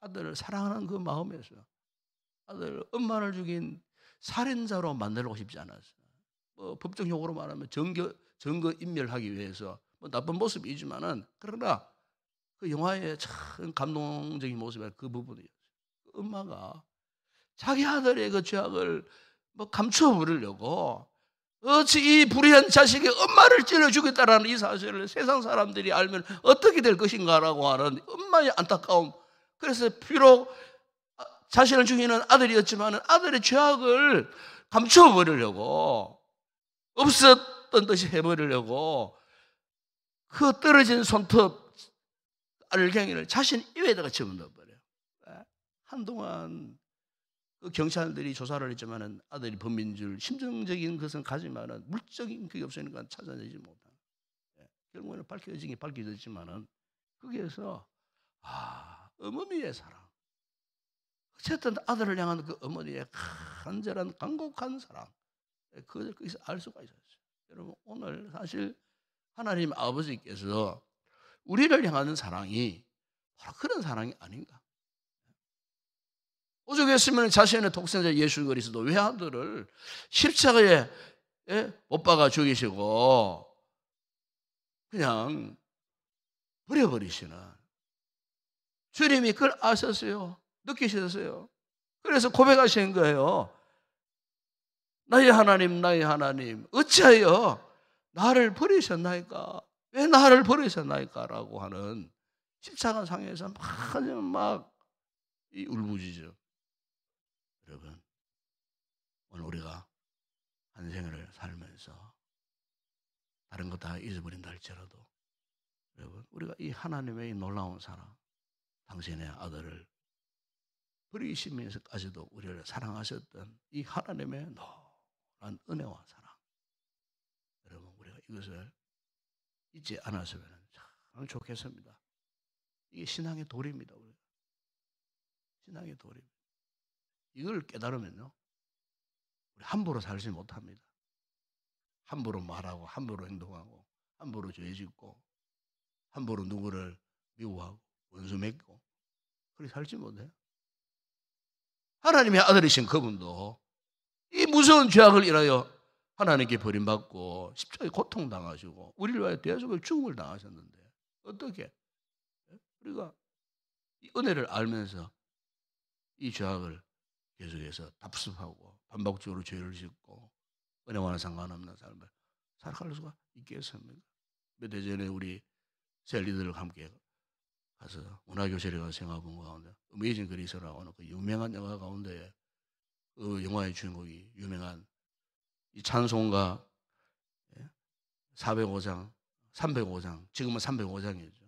아들을 사랑하는 그 마음에서 아들 엄마를 죽인 살인자로 만들고 싶지 않았어요. 뭐 법정용어로 말하면 증거 인멸하기 위해서 뭐 나쁜 모습이지만은 그러나 그 영화의 참 감동적인 모습이 그 부분이었어요. 엄마가 자기 아들의 그 죄악을 뭐 감춰버리려고 어찌 이 불의한 자식이 엄마를 찔러 죽였다라는 이 사실을 세상 사람들이 알면 어떻게 될 것인가라고 하는 엄마의 안타까움. 그래서 비록 자신을 죽이는 아들이었지만 아들의 죄악을 감춰버리려고 없었던 듯이 해버리려고 그 떨어진 손톱 알갱이를 자신 입에다가 집어넣어버려요. 한동안 그 경찰들이 조사를 했지만은 아들이 범인 줄 심정적인 것은 가지만은 물적인 그게 없으니까 찾아내지 못한. 결국에는 밝혀졌지만은 거기에서 어머니의 사랑. 어쨌든 아들을 향한 그 어머니의 간절한 간곡한 사랑. 그것을 거기서 알 수가 있었어요. 여러분 오늘 사실 하나님 아버지께서 우리를 향하는 사랑이 바로 그런 사랑이 아닌가. 오죽했으면 자신의 독생자 예수 그리스도 외아들을 십자가에 못 박아 죽이시고 그냥 버려버리시는 주님이 그걸 아셨어요. 느끼셨어요. 그래서 고백하신 거예요. 나의 하나님 어찌하여 나를 버리셨나이까? 왜 나를 버리셨나이까? 라고 하는 십자가 상에서 막 울부짖어. 여러분 오늘 우리가 한 생을 살면서 다른 거 다 잊어버린다 할지라도 여러분 우리가 이 하나님의 이 놀라운 사랑 당신의 아들을 버리시면서까지도 우리를 사랑하셨던 이 하나님의 노란 은혜와 사랑 여러분 우리가 이것을 잊지 않았으면 참 좋겠습니다. 이게 신앙의 도리입니다. 우리가. 신앙의 도리입니다. 이걸 깨달으면요 우리 함부로 살지 못합니다. 함부로 말하고 함부로 행동하고 함부로 죄짓고 함부로 누구를 미워하고 원수 맺고 그렇게 살지 못해요. 하나님의 아들이신 그분도 이 무서운 죄악을 인하여 하나님께 버림받고 십자가에 고통당하시고 우리를 위하여 대속의 죽음을 당하셨는데 어떻게 우리가 이 은혜를 알면서 이 죄악을 계속해서 답습하고 반복적으로 죄를 짓고 은혜와는 상관없는 삶을 살아갈 수가 있겠습니까? 몇 해 전에 우리 셀리들과 함께 가서 문화교실에 가서 생각해본 가운데 어메이징 그리스라고 하는 그 유명한 영화 가운데 그 영화의 주인공이 유명한 이 찬송가 405장, 305장, 지금은 305장이죠.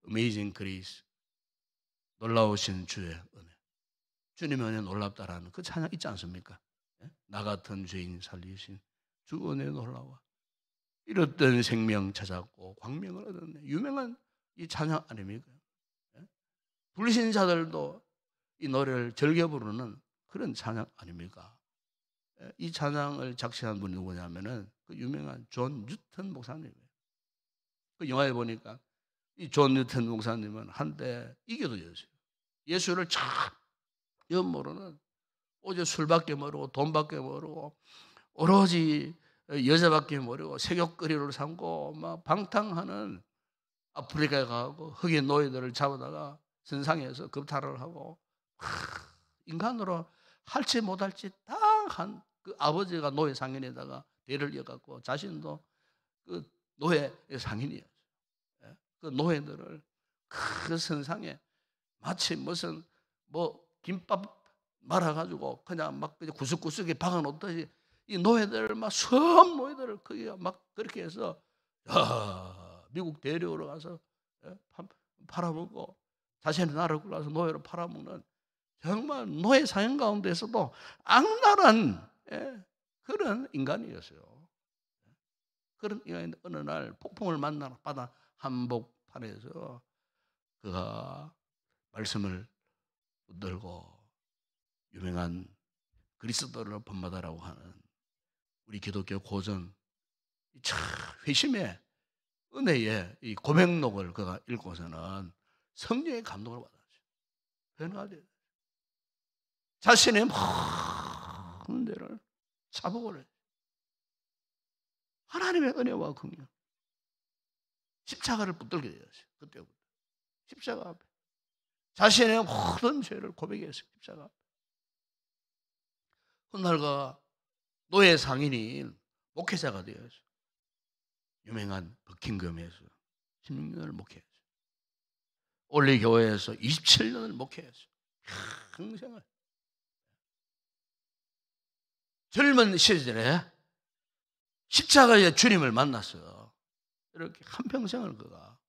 어메이징 그리스, 놀라우신 주의 은혜. 주님의 은혜 놀랍다라는 그 찬양 있지 않습니까? 나 같은 죄인 살리신 주 은혜 놀라워. 잃었던 생명 찾았고 광명을 얻었네. 유명한 이 찬양 아닙니까? 불신자들도 이 노래를 즐겨 부르는 그런 찬양 아닙니까? 이 찬양을 작시한 분이 누구냐면은 그 유명한 존 뉴턴 목사님이에요. 그 영화에 보니까 이 존 뉴턴 목사님은 한때 이교도였어요. 예수를 참 모르는 오직 술밖에 모르고 돈밖에 모르고 오로지 여자밖에 모르고 색욕거리를 삼고 막 방탕하는 아프리카에 가고 흑인 노예들을 잡아다가 선상에서 겁탈을 하고 인간으로 할지 못할지 딱 한 그 아버지가 노예 상인에다가 대를 이어갖고 자신도 그 노예 상인이었어요. 그 노예들을 그 선상에 마치 무슨 뭐 김밥 말아가지고 그냥 막 구석구석에 박아놓듯이 이 노예들을 막 수업 노예들을 거기 막 그렇게 해서 미국 대륙으로 가서 팔아먹고 자신의 나라를 가서 노예로 팔아먹는 정말 노예 사형 가운데서도 악랄한 그런 인간이었어요. 그런 인간이 어느 날 폭풍을 받아 한복판에서 그가 말씀을 붙들고 유명한 그리스도를 본받아라고 하는 우리 기독교 고전 회심의 은혜의 이 고백록을 그가 읽고서는 성령의 감동을 받았어요. 변화가 돼요. 자신의 모든 데를 자복을 해요. 하나님의 은혜와 긍휼. 십자가를 붙들게 되었어요. 그때부터. 십자가 앞에. 자신의 모든 죄를 고백했어요. 십자가 앞에. 훗날가 노예 상인이 목회자가 되었어요. 유명한 버킹엄에서 16년을 목회했어요. 올리교회에서 27년을 목회했어요. 평생을. 젊은 시절에 십자가의 주님을 만났어요. 이렇게 한평생을 그가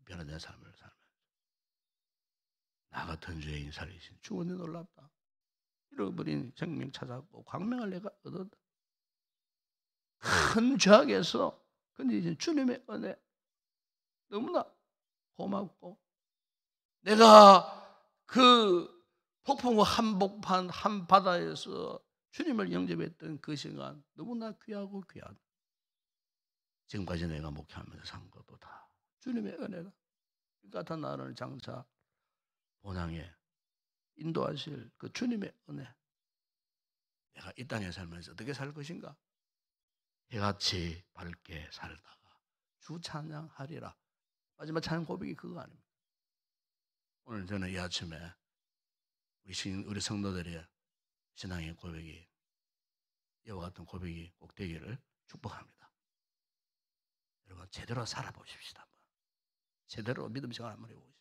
변화된 삶을 살면서 나 같은 죄인 살리신 주 은혜 놀랍다. 잃어버린 생명 찾았고 광명을 내가 얻었다. 큰 죄악에서 근데 이제 주님의 은혜 너무나 고맙고 내가 그 폭풍 한복판 한바다에서 주님을 영접했던 그 시간 너무나 귀하고 귀하다. 지금까지 내가 목회하면서 산 것도 다 주님의 은혜다. 이 같은 나를 장차 본향에 인도하실 그 주님의 은혜. 내가 이 땅에 살면서 어떻게 살 것인가? 해같이 밝게 살다가 주 찬양하리라. 마지막 찬양 고백이 그거 아닙니까? 오늘 저는 이 아침에 우리 성도들의 신앙의 고백이 이와 같은 고백이 꼭 되기를 축복합니다. 여러분 제대로 살아보십시다. 제대로 믿음 생활 한번 해보십시다.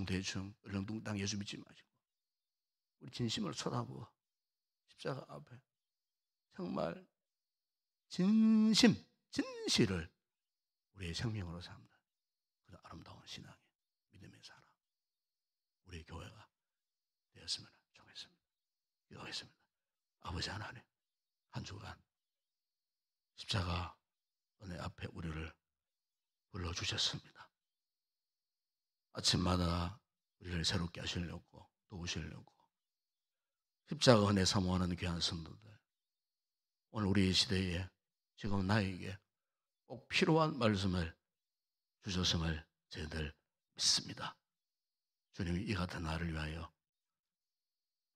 대충 얼렁뚱땅 예수 믿지 마시고 우리 진심을 쏟아부어 십자가 앞에 정말 진실을 우리의 생명으로 삼는 그런 아름다운 신앙의 믿음의 사람 우리 교회가 되었으면 좋겠습니다. 기도하겠습니다. 아버지 하나님 한 주간 십자가 은혜 앞에 우리를 불러주셨습니다. 아침마다 우리를 새롭게 하시려고 도우시려고 십자가 은혜 사모하는 귀한 성도들 오늘 우리 시대에 지금 나에게 꼭 필요한 말씀을 주셨음을 저희들 믿습니다. 주님이 이 같은 나를 위하여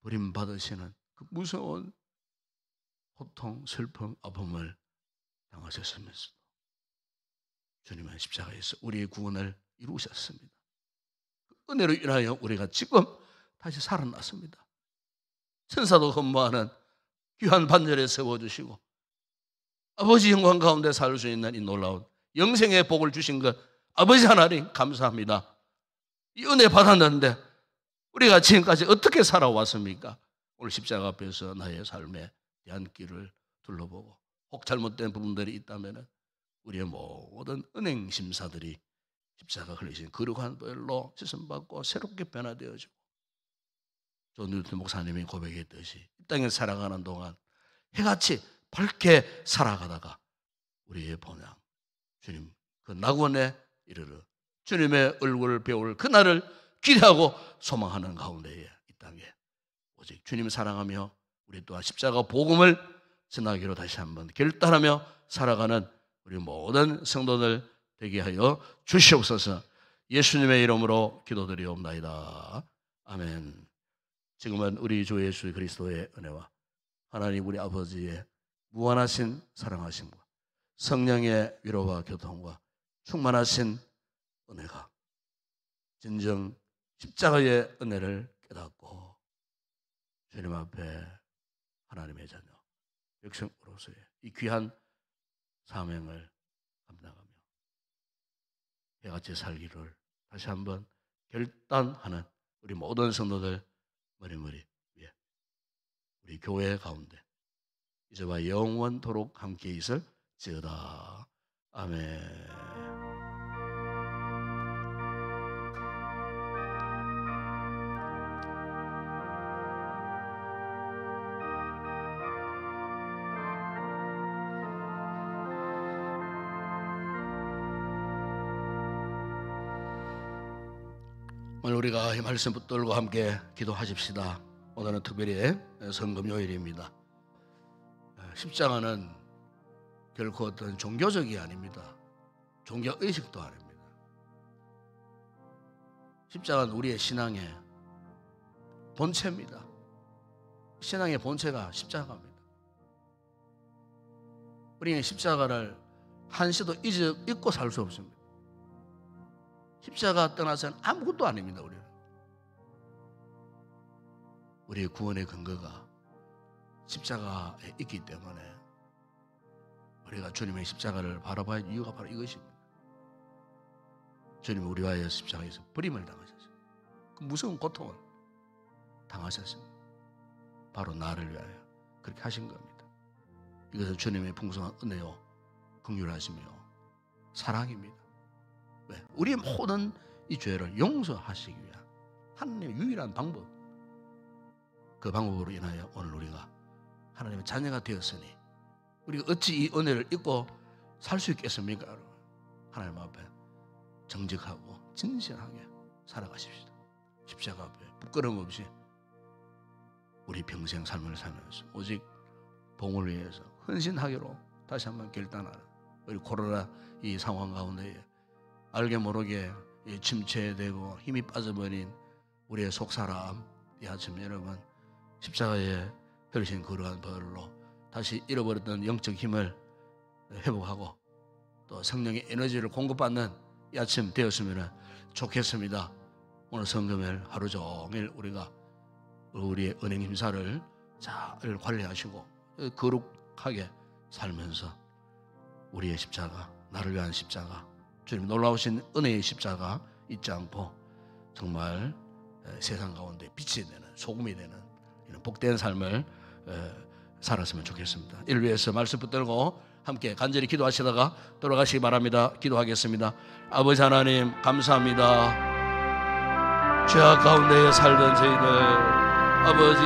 버림받으시는 그 무서운 고통, 슬픔, 아픔을 당하셨으면서도 주님은 십자가에서 우리의 구원을 이루셨습니다. 그 은혜로 인하여 우리가 지금 다시 살아났습니다. 천사도 흠모하는 귀한 반열에 세워주시고 아버지 영광 가운데 살 수 있는 이 놀라운 영생의 복을 주신 것 아버지 하나님 감사합니다. 이 은혜 받았는데 우리가 지금까지 어떻게 살아왔습니까? 오늘 십자가 앞에서 나의 삶에 대한 길을 둘러보고 혹 잘못된 부분들이 있다면 우리의 모든 은행 심사들이 십자가 흘리신 거룩한 벌로 씻음받고 새롭게 변화되어지고 존 뉴턴 목사님이 고백했듯이 이 땅에 살아가는 동안 해같이 밝게 살아가다가 우리의 본향 주님 그 낙원에 이르러 주님의 얼굴을 배울 그날을 기대하고 소망하는 가운데에 이 땅에 오직 주님 사랑하며 우리 또한 십자가 복음을 전하기로 다시 한번 결단하며 살아가는 우리 모든 성도들 되게 하여 주시옵소서. 예수님의 이름으로 기도드리옵나이다. 아멘. 지금은 우리 주 예수 그리스도의 은혜와 하나님 우리 아버지의 무한하신 사랑하심과 성령의 위로와 교통과 충만하신 은혜가 진정 십자가의 은혜를 깨닫고 주님 앞에 하나님의 자녀 백성으로서의 이 귀한 사명을 감당하며 해같이 살기를 다시 한번 결단하는 우리 모든 성도들 머리머리 위에 우리 교회 가운데 이제와 영원토록 함께 있을지어다. 아멘. 오늘 우리가 이 말씀 붙들고 함께 기도하십시다. 오늘은 특별히 성금요일입니다. 십자가는 결코 어떤 종교적이 아닙니다. 종교의식도 아닙니다. 십자가는 우리의 신앙의 본체입니다. 신앙의 본체가 십자가입니다. 우리는 십자가를 한시도 잊고 살 수 없습니다. 십자가 떠나서는 아무것도 아닙니다. 우리의 구원의 근거가 십자가에 있기 때문에 우리가 주님의 십자가를 바라봐야 할 이유가 바로 이것입니다. 주님은 우리와 하여 십자가에서 버림을 당하셨어요. 그 무서운 고통을 당하셨습니다. 바로 나를 위하여 그렇게 하신 겁니다. 이것은 주님의 풍성한 은혜요 긍휼하시며 사랑입니다. 왜? 우리의 모든 이 죄를 용서하시기 위한 하나님의 유일한 방법, 그 방법으로 인하여 오늘 우리가 하나님의 자녀가 되었으니 우리가 어찌 이 은혜를 잊고 살 수 있겠습니까? 여러분? 하나님 앞에 정직하고 진실하게 살아가십시다. 십자가 앞에 부끄러움 없이 우리 평생 삶을 살면서 오직 복음을 위해서 헌신하기로 다시 한번 결단하는 우리 코로나 이 상황 가운데 알게 모르게 침체되고 힘이 빠져버린 우리의 속사람 이 아침 여러분 십자가에 흘리신 거룩한 벌로 다시 잃어버렸던 영적 힘을 회복하고 또 성령의 에너지를 공급받는 이 아침 되었으면 좋겠습니다. 오늘 성금을 하루 종일 우리가 우리의 은행 힘사를 잘 관리하시고 거룩하게 살면서 우리의 십자가, 나를 위한 십자가, 주님 놀라우신 은혜의 십자가 잊지 않고 정말 세상 가운데 빛이 되는 소금이 되는 이런 복된 삶을 살았으면 좋겠습니다. 이를 위해서 말씀 붙들고 함께 간절히 기도하시다가 돌아가시기 바랍니다. 기도하겠습니다. 아버지 하나님 감사합니다. 죄악 가운데 살던 저희들 아버지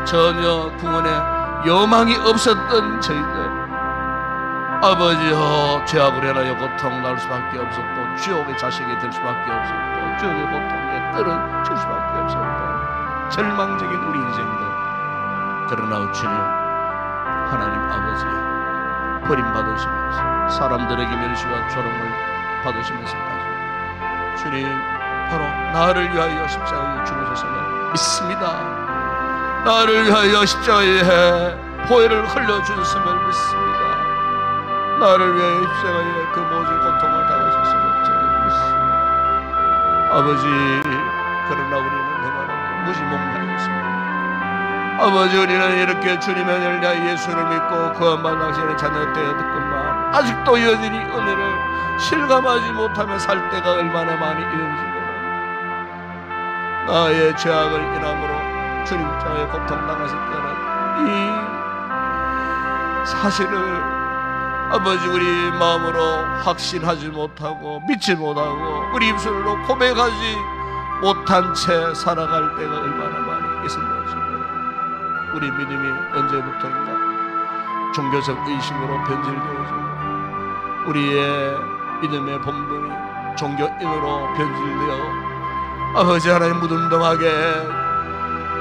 전혀 구원에 여망이 없었던 저희들 아버지여 죄악으로 인하여 고통 나올 수밖에 없었고 지옥의 자식이 될 수밖에 없었고 지옥의 고통에 떨어질 수밖에 없었고 절망적인 우리 인생들 그러나 주님 하나님 아버지 버림받으시면서 사람들에게 멸시와 조롱을 받으시면서까지 주님 바로 나를 위하여 십자가에 죽으셨음을 믿습니다. 나를 위하여 십자가에 보혈을 흘려주셨음을 믿습니다. 나를 위하여 십자가에 그 모든 고통을 당하셨음을 저는 믿습니다. 아버지, 그러나 우리는 너무나 무지몽땅했습니다. 아버지, 우리는 이렇게 주님의 은혜를 위하여 예수를 믿고 구원받은 당신의 자녀 되었건만 아직도 여전히 은혜를 실감하지 못하며 살 때가 얼마나 많이 있는지 몰라요. 나의 죄악을 인함으로 주님 자의 고통당하셨다는 이 사실을 아버지 우리 마음으로 확신하지 못하고 믿지 못하고 우리 입술로 고백하지 못한 채 살아갈 때가 얼마나 많이 있었는지 몰라요. 우리 믿음이 언제부터인가 종교적 의식으로 변질되어지고 우리의 믿음의 본분이 종교인으로 변질되어 아버지 하나님 무덤덤하게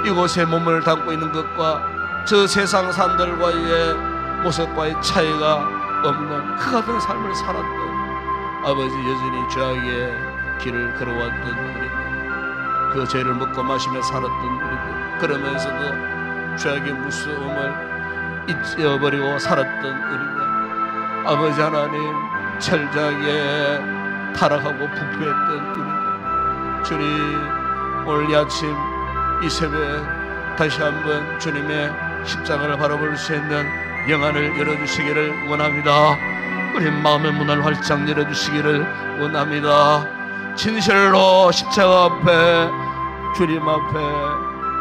이곳에 몸을 담고 있는 것과 저 세상 사람들과의 모습과의 차이가 없는 그 같은 삶을 살았던 아버지 여전히 죄악의 길을 걸어왔던 우리들, 그 죄를 먹고 마시며 살았던 우리들, 그러면서도 죄악의 무서움을 잊어버리고 살았던 우리들, 아버지 하나님 철저하게 타락하고 부패했던 우리들, 주님 오늘 이 아침 이 새벽 다시 한번 주님의 십자가를 바라볼 수 있는 영안을 열어주시기를 원합니다. 우리 마음의 문을 활짝 열어주시기를 원합니다. 진실로 십자가 앞에 주님 앞에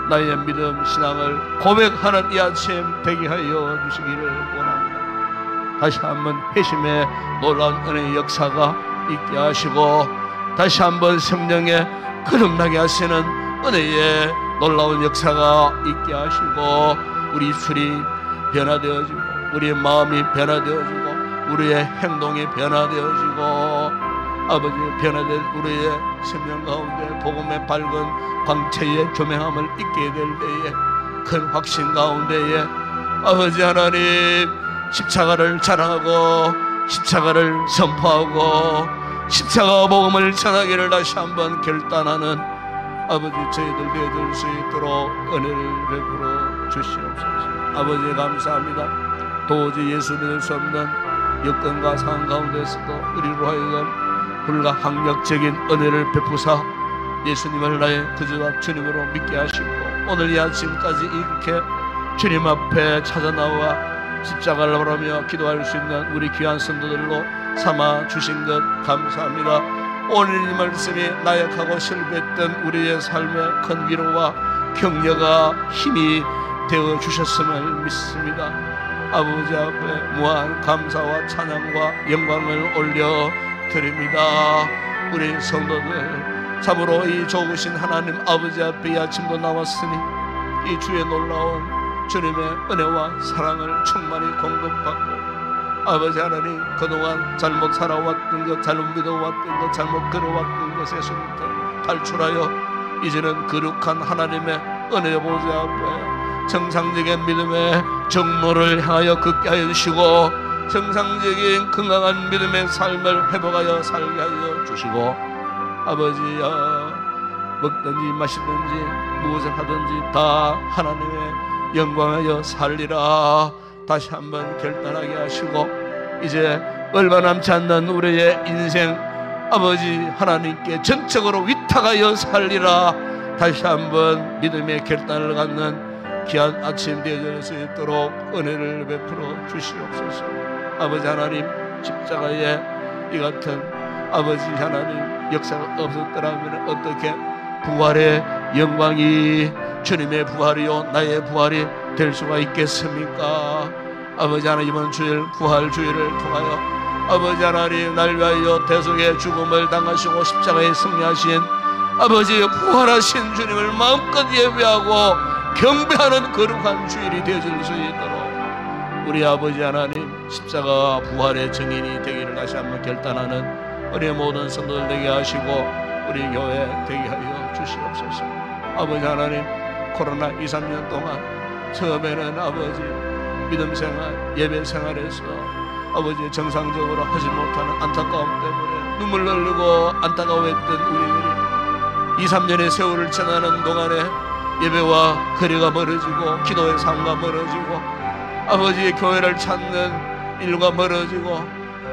나의 믿음 신앙을 고백하는 이 아침 되게 하여 주시기를 원합니다. 다시 한번 회심의 놀라운 은혜의 역사가 있게 하시고 다시 한번 성령의 거듭나게 하시는 은혜의 놀라운 역사가 있게 하시고 우리 입술이 변화되어지고 우리의 마음이 변화되어지고 우리의 행동이 변화되어지고 아버지 변화된 우리의 생명 가운데 복음의 밝은 광채의 조명함을 잊게 될 때에 큰 확신 가운데에 아버지 하나님 십자가를 자랑하고 십자가를 선포하고 십자가 복음을 전하기를 다시 한번 결단하는 아버지 저희들 되어줄 수 있도록 은혜를 베풀어 주시옵소서. 아버지 감사합니다. 도저히 예수 믿을 수 없는 여건과 상황 가운데서도 우리로 하여금 불가항력적인 은혜를 베푸사 예수님을 나의 구주와 주님으로 믿게 하시고 오늘 이 아침까지 이렇게 주님 앞에 찾아나와 십자가를 바라며 기도할 수 있는 우리 귀한 성도들로 삼아 주신 것 감사합니다. 오늘 이 말씀이 나약하고 실패했던 우리의 삶의 큰 위로와 격려가 힘이 되어 주셨음을 믿습니다. 아버지 앞에 무한 감사와 찬양과 영광을 올려 드립니다. 우리 성도들 참으로 이 좋으신 하나님 아버지 앞에 이 아침도 나왔으니 이 주의 놀라운 주님의 은혜와 사랑을 충만히 공급받고 아버지 하나님 그동안 잘못 살아왔던 것, 잘못 믿어왔던 것, 잘못 걸어왔던 것에서부터 탈출하여 이제는 거룩한 하나님의 은혜 보좌 앞에 정상적인 믿음의 정로를 향하여 걷게 하여 주시고 정상적인 건강한 믿음의 삶을 회복하여 살게 하여 주시고 아버지여 먹든지 마시든지 무엇을 하든지 다 하나님의 영광하여 살리라 다시 한번 결단하게 하시고 이제 얼마 남지 않는 우리의 인생 아버지 하나님께 전적으로 위탁하여 살리라 다시 한번 믿음의 결단을 갖는 귀한 아침 되어질 수 있도록 은혜를 베풀어 주시옵소서. 아버지 하나님 십자가에 이 같은 아버지 하나님 역사가 없었더라면 어떻게 부활의 영광이 주님의 부활이요 나의 부활이 될 수가 있겠습니까? 아버지 하나님 이번 주일 부활 주일을 통하여 아버지 하나님 날 위하여 대속의 죽음을 당하시고 십자가에 승리하신 아버지 부활하신 주님을 마음껏 예배하고 경배하는 거룩한 주일이 되어질 수 있도록 우리 아버지 하나님 십자가 부활의 증인이 되기를 다시 한번 결단하는 우리 모든 성도들 되게 하시고 우리 교회 되게 하여 주시옵소서. 아버지 하나님 코로나 2-3년 동안 처음에는 아버지 믿음 생활 예배 생활에서 아버지 정상적으로 하지 못하는 안타까움 때문에 눈물 흘리고 안타까워했던 우리들이 2-3년의 세월을 지나는 동안에 예배와 거리가 멀어지고 기도의 삶과 멀어지고 아버지의 교회를 찾는 일과 멀어지고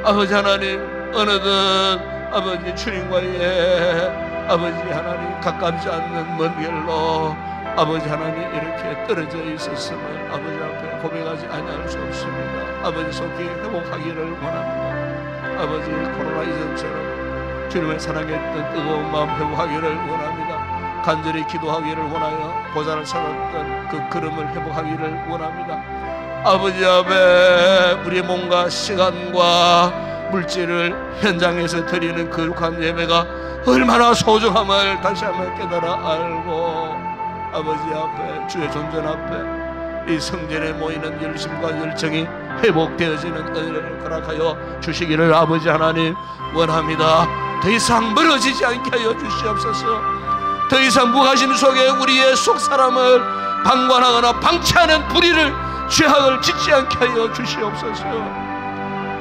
아버지 하나님 어느덧 아버지 주님과의 아버지 하나님 가깝지 않는 먼 길로 아버지 하나님 이렇게 떨어져 있었음을 아버지 앞에 고백하지 아니할 수 없습니다. 아버지 속히 회복하기를 원합니다. 아버지 코로나 이전처럼 주님의 사랑했던 뜨거운 마음 회복하기를 원합니다. 간절히 기도하기를 원하여 보좌를 찾았던 그 걸음을 회복하기를 원합니다. 아버지 앞에 우리의 몸과 시간과 물질을 현장에서 드리는 거룩한 예배가 얼마나 소중함을 다시 한번 깨달아 알고 아버지 앞에 주의 존전 앞에 이 성전에 모이는 열심과 열정이 회복되어지는 은혜를 허락하여 주시기를 아버지 하나님 원합니다. 더 이상 멀어지지 않게 하여 주시옵소서. 더 이상 무관심 속에 우리의 속사람을 방관하거나 방치하는 불의를 죄악을 짓지 않게 하여 주시옵소서.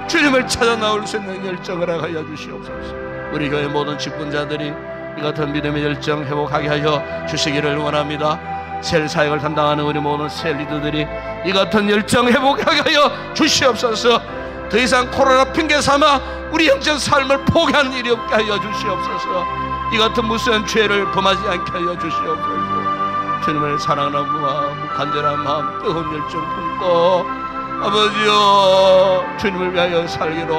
주님을 찾아 나올 수 있는 열정을 하여 주시옵소서. 우리 교회 모든 직분자들이 이 같은 믿음의 열정 회복하게 하여 주시기를 원합니다. 셀 사역을 담당하는 우리 모든 셀 리더들이 이 같은 열정 회복하게 하여 주시옵소서. 더 이상 코로나 핑계 삼아 우리 영적 삶을 포기하는 일이 없게 하여 주시옵소서. 이 같은 무슨 죄를 범하지 않게 하여 주시옵소서. 주님을 사랑하는 마음, 간절한 마음, 뜨거운 열정 품고 아버지여 주님을 위하여 살기로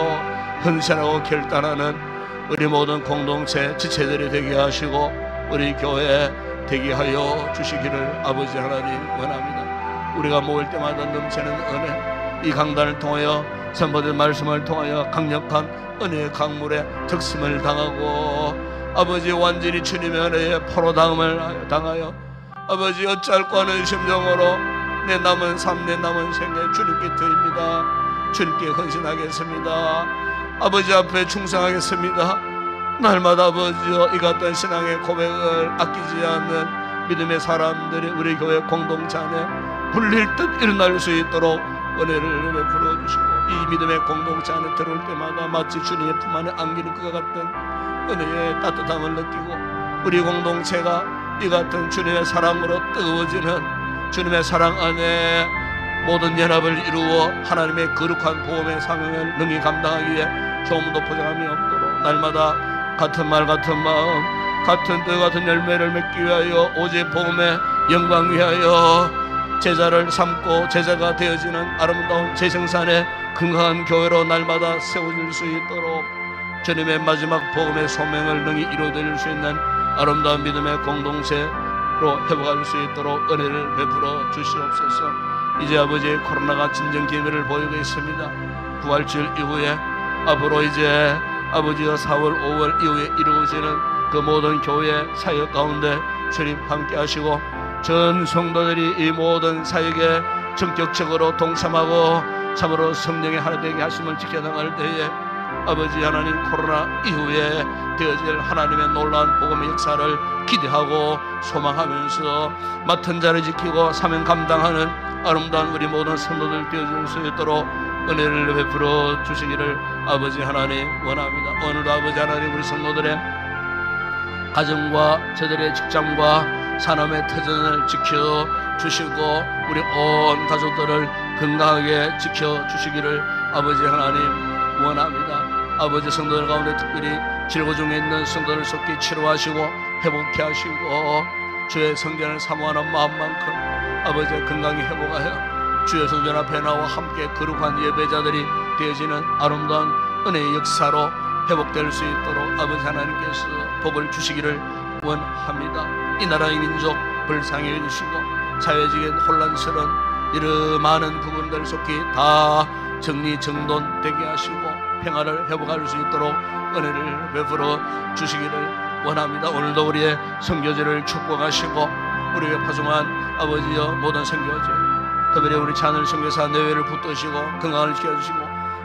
헌신하고 결단하는 우리 모든 공동체 지체들이 되게 하시고 우리 교회 되게 하여 주시기를 아버지 하나님 원합니다. 우리가 모일 때마다 넘치는 은혜, 이 강단을 통하여 선포된 말씀을 통하여 강력한 은혜의 강물에 득심을 당하고 아버지 완전히 주님의 은혜에 포로당함을 당하여 아버지 어찌할까 하는 심정으로 내 남은 삶, 내 남은 생애 주님께 드립니다. 주님께 헌신하겠습니다. 아버지 앞에 충성하겠습니다. 날마다 아버지여 이 같은 신앙의 고백을 아끼지 않는 믿음의 사람들이 우리 교회 공동체 안에 불릴 듯 일어날 수 있도록 은혜를 베풀어 주시고 이 믿음의 공동체 안에 들어올 때마다 마치 주님의 품 안에 안기는 그와 같은 은혜의 따뜻함을 느끼고 우리 공동체가 이 같은 주님의 사랑으로 뜨거워지는 주님의 사랑 안에 모든 연합을 이루어 하나님의 거룩한 보험의 사명을 능히 감당하기에 조금도 포장함이 없도록 날마다 같은 말 같은 마음 같은 뜻 같은 열매를 맺기 위하여 오직 복음의 영광 위하여 제자를 삼고 제자가 되어지는 아름다운 재생산의 건강한 교회로 날마다 세워질 수 있도록 주님의 마지막 복음의 소명을 능히 이루어낼 수 있는 아름다운 믿음의 공동체로 회복할 수 있도록 은혜를 베풀어 주시옵소서. 이제 아버지의 코로나가 진정 기미를 보이고 있습니다. 부활주일 이후에 앞으로 이제 아버지가 4월 5월 이후에 이루어지는 그 모든 교회 사역 가운데 주님 함께 하시고 전 성도들이 이 모든 사역에 전격적으로 동참하고 참으로 성령의 하나 되게 하심을 지켜나갈 때에 아버지 하나님 코로나 이후에 되어질 하나님의 놀라운 복음의 역사를 기대하고 소망하면서 맡은 자를 지키고 사명 감당하는 아름다운 우리 모든 성도들 되어질 수 있도록 은혜를 베풀어 주시기를 아버지 하나님 원합니다. 오늘도 아버지 하나님 우리 성도들의 가정과 저들의 직장과 산업의 터전을 지켜주시고 우리 온 가족들을 건강하게 지켜주시기를 아버지 하나님 원합니다. 아버지 성도들 가운데 특별히 질고 중에 있는 성도들 속히 치료하시고 회복케 하시고 주의 성전을 사모하는 마음만큼 아버지 건강히 회복하여 주의 성전 앞에 나와 함께 거룩한 예배자들이 되어지는 아름다운 은혜의 역사로 회복될 수 있도록 아버지 하나님께서 복을 주시기를 원합니다. 이 나라의 민족 불쌍히 해주시고 사회적인 혼란스러운 이런 많은 부분들 속히 다 정리정돈되게 하시고 평화를 회복할 수 있도록 은혜를 베풀어 주시기를 원합니다. 오늘도 우리의 선교제를 축복하시고 우리의 파송한 아버지여 모든 선교제 특별히 우리 찬을 선교사 내외를 붙드시고 건강을 지켜주시고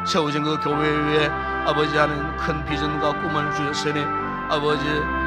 세워진 그 교회 위에 아버지 하는 큰 비전과 꿈을 주셨으니 아버지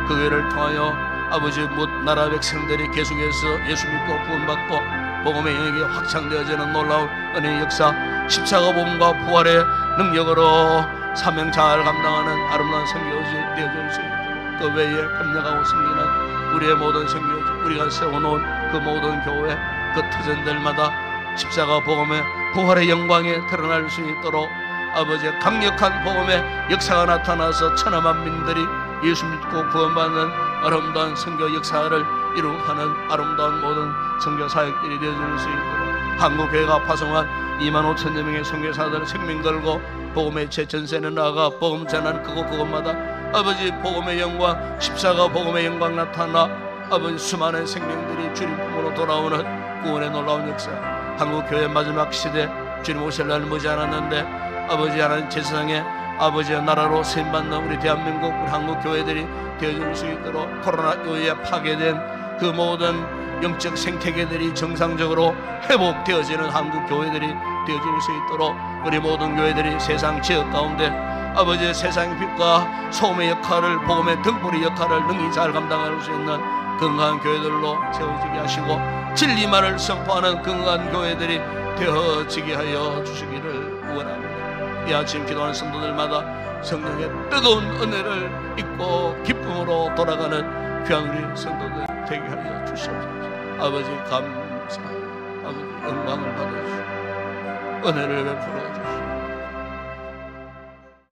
그 교회를 통하여 아버지 못 나라 백성들이 계속해서 예수 믿고 구원받고 복음의 영역이 확장되어지는 놀라운 은혜의 역사 십자가 복음과 부활의 능력으로 사명 잘 감당하는 아름다운 선교지 되어질 수 있도록 그 외에 협력하고 섬기는 우리의 모든 선교지 우리가 세워놓은 그 모든 교회 그 터전들마다 십자가 복음의 부활의 영광에 드러날 수 있도록 아버지의 강력한 복음의 역사가 나타나서 천하만민들이 예수 믿고 구원받는 아름다운 선교 역사를 이룩하는 아름다운 모든 선교 사역들이 되어줄 수 있도록 한국교회가 파송한 2만 5천여 명의 선교사들 생명 걸고 복음의 전세에 나아가 복음 전하는 그곳마다 아버지 복음의 영광, 십자가 복음의 영광 나타나 아버지 수많은 생명들이 주님 품으로 돌아오는 구원의 놀라운 역사. 한국교회 마지막 시대 주님 오실 날 머지않았는데 아버지 하나님 제사장의 아버지의 나라로 세임받는 우리 대한민국 우리 한국교회들이 되어줄 수 있도록 코로나 이후에 파괴된 그 모든 영적 생태계들이 정상적으로 회복되어지는 한국교회들이 되어줄 수 있도록 우리 모든 교회들이 세상 지역 가운데 아버지의 세상의 빛과 소금의 역할을 복음의 등불의 역할을 능히 잘 감당할 수 있는 건강한 교회들로 세워지게 하시고 진리만을 선포하는 건강한 교회들이 되어지게 하여 주시기를 원합니다. 이 아침 기도하는 성도들마다 성령의 뜨거운 은혜를 입고 기쁨으로 돌아가는 귀한 우리 성도들 되게 하여 주시옵소서. 아버지 감사, 아버지 영광을 받아주시고 은혜를 베풀어 주시옵소서.